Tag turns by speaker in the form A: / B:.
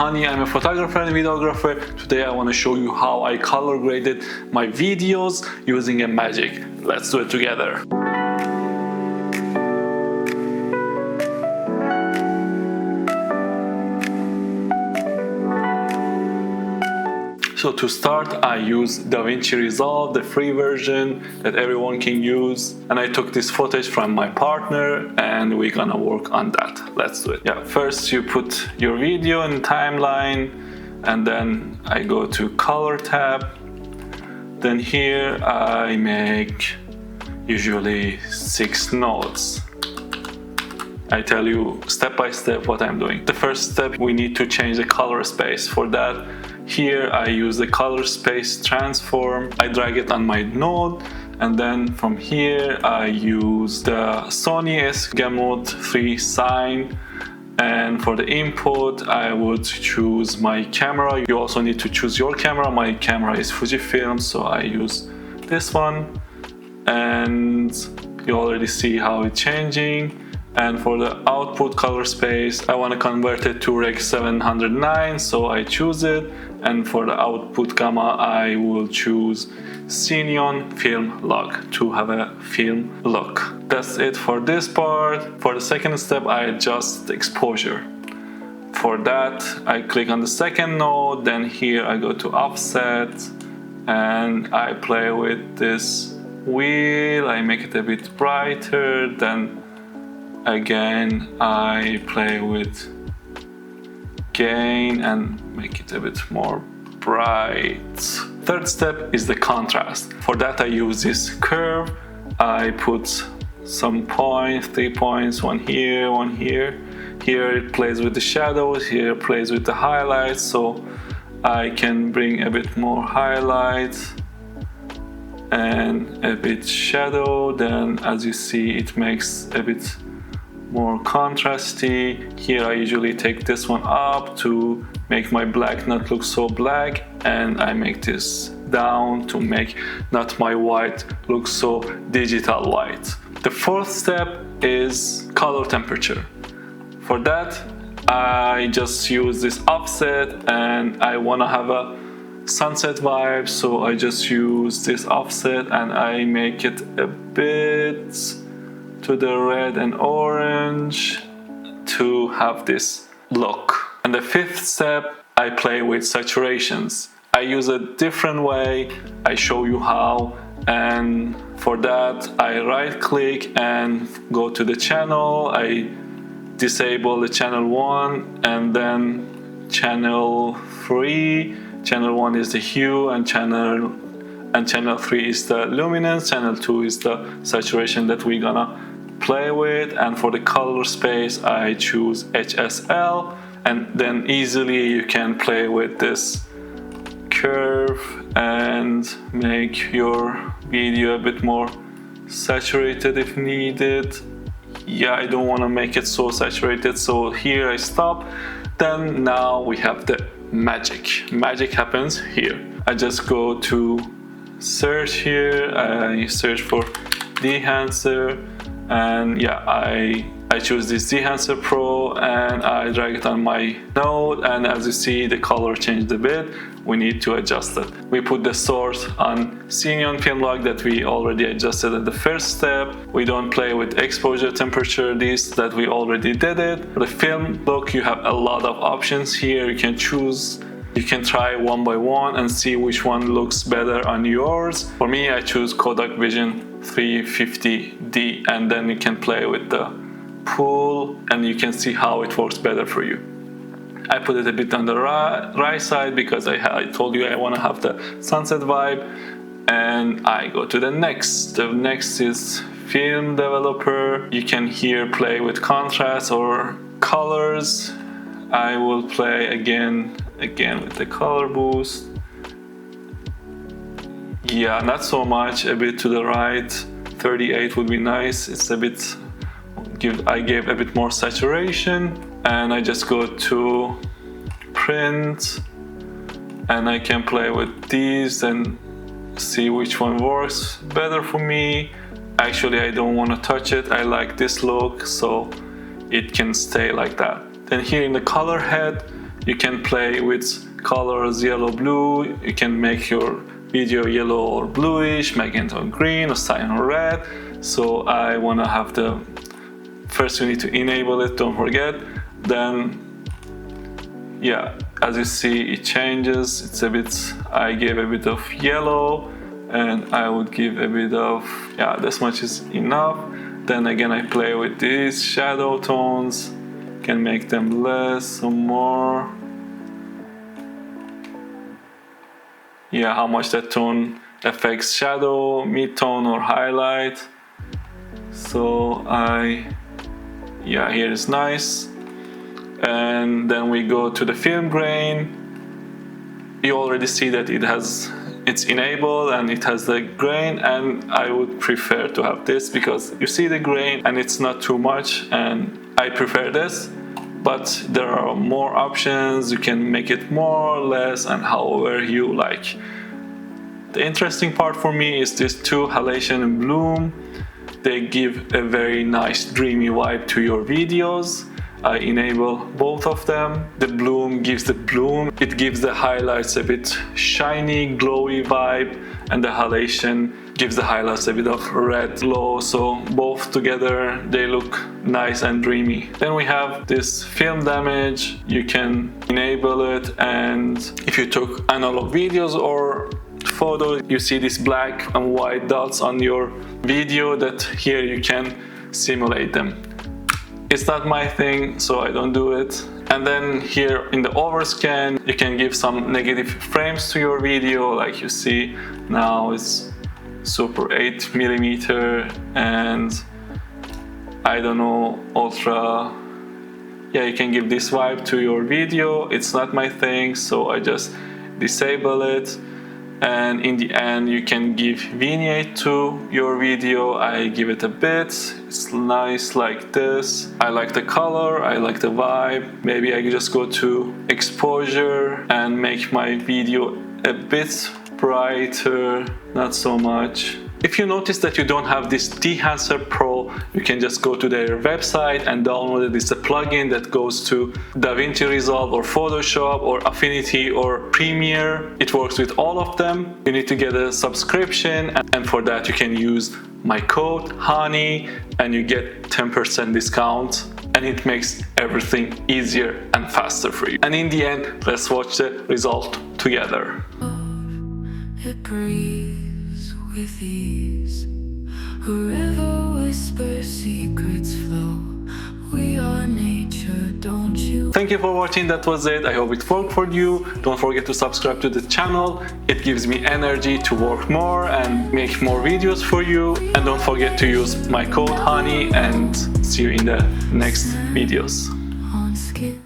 A: Hani, I'm a photographer and videographer. Today I want to show you how I color graded my videos using a Magic. Let's do it together. So to start, I use DaVinci Resolve, the free version that everyone can use. And I took this footage from my partner and we're gonna work on that. Let's do it. Yeah, first you put your video in timeline, and then I go to color tab. Then here I make usually 6 nodes. I tell you step by step what I'm doing. The first step, we need to change the color space. For that, here I use the color space transform. I drag it on my node, and then from here I use the Sony S-Gamut 3 sign. And for the input, I would choose my camera. You also need to choose your camera. My camera is Fujifilm, so I use this one. And you already see how it's changing. And for the output color space, I want to convert it to Rec 709, so I choose it. And for the output gamma, I will choose Xenon Film Log to have a film look. That's it for this part. For the second step, I adjust the exposure. For that, I click on the second node, then here I go to offset, and I play with this wheel. I make it a bit brighter, then again I play with gain and make it a bit more bright. Third step is the contrast. For that I use this curve. I put some points, 3 points, one here, one here. Here it plays with the shadows, here it plays with the highlights, so I can bring a bit more highlight and a bit shadow. Then as you see, it makes a bit more contrasty. Here I usually take this one up to make my black not look so black, and I make this down to make not my white look so digital white. The fourth step is color temperature. For that, I just use this offset, and I want to have a sunset vibe, so I just use this offset and I make it a bit to the red and orange to have this look. And the fifth step, I play with saturations. I use a different way, I show you how, and for that I right click and go to the channel. I disable the channel 1 and then channel 3. Channel 1 is the hue and channel 3 is the luminance. Channel 2 is the saturation that we're gonna play with. And for the color space, I choose HSL, and then easily you can play with this curve and make your video a bit more saturated if needed. Yeah, I don't want to make it so saturated, so here I stop. Then now we have the magic. Magic happens here. I just go to search here, I search for Dehancer, and yeah, I choose this Dehancer Pro and I drag it on my node, and as you see the color changed a bit. We need to adjust it. We put the source on Xenon Film Log that we already adjusted at the first step. We don't play with exposure, temperature, this that we already did it. For the film look, you have a lot of options here. You can choose. You can try one by one and see which one looks better on yours. For me, I choose Kodak Vision 350D, and then you can play with the pool and you can see how it works better for you. I put it a bit on the right side because I told you I want to have the sunset vibe, and I go to the next. The next is film developer. You can here play with contrast or colors. I will play again with the color boost. Yeah, not so much, a bit to the right. 38 would be nice. It's a bit, I gave a bit more saturation, and I just go to print and I can play with these and see which one works better for me. Actually, I don't want to touch it. I like this look, so it can stay like that. Then here in the color head, You can play with colors yellow, blue. You can make your video yellow or bluish, magenta or green, or cyan or red. So I want to have the first, you need to enable it, don't forget. Then yeah, as you see, it changes. It's a bit, I gave a bit of yellow, and I would give a bit of, yeah, this much is enough. Then again, I play with these shadow tones, can make them less, some more. Yeah, how much that tone affects shadow, mid-tone or highlight. So yeah, here is nice. And then we go to the film grain. You already see that it's enabled and it has the grain, and I would prefer to have this because you see the grain and it's not too much, and I prefer this. But there are more options. You can make it more or less, and however you like. The interesting part for me is these two, halation and bloom. They give a very nice dreamy vibe to your videos. I enable both of them. The bloom gives the bloom. It gives the highlights a bit shiny, glowy vibe, and the halation gives the highlights a bit of red glow. So both together, they look nice and dreamy. Then we have this film damage. You can enable it, and if you took analog videos or photos, you see these black and white dots on your video, that here you can simulate them. It's not my thing, so I don't do it. And then here in the overscan, you can give some negative frames to your video. Like you see now it's super 8mm, and I don't know, ultra. Yeah, you can give this vibe to your video. It's not my thing, so I just disable it. And in the end, you can give vignette to your video. I give it a bit. It's nice like this. I like the color, I like the vibe. Maybe I just go to exposure and make my video a bit brighter, not so much. If you notice that you don't have this Dehancer Pro, you can just go to their website and download it. It's a plugin that goes to DaVinci Resolve or Photoshop or Affinity or Premiere. It works with all of them. You need to get a subscription, and for that you can use my code HONEY and you get 10% discount, and it makes everything easier and faster for you. And in the end, let's watch the result together.
B: It breathes with ease. A river whispers, secrets flow. We are nature, don't you?
A: Thank you for watching. That was it. I hope it worked for you. Don't forget to subscribe to the channel. It gives me energy to work more and make more videos for you. And don't forget to use my code HONEY, and see you in the next videos.
B: On skin.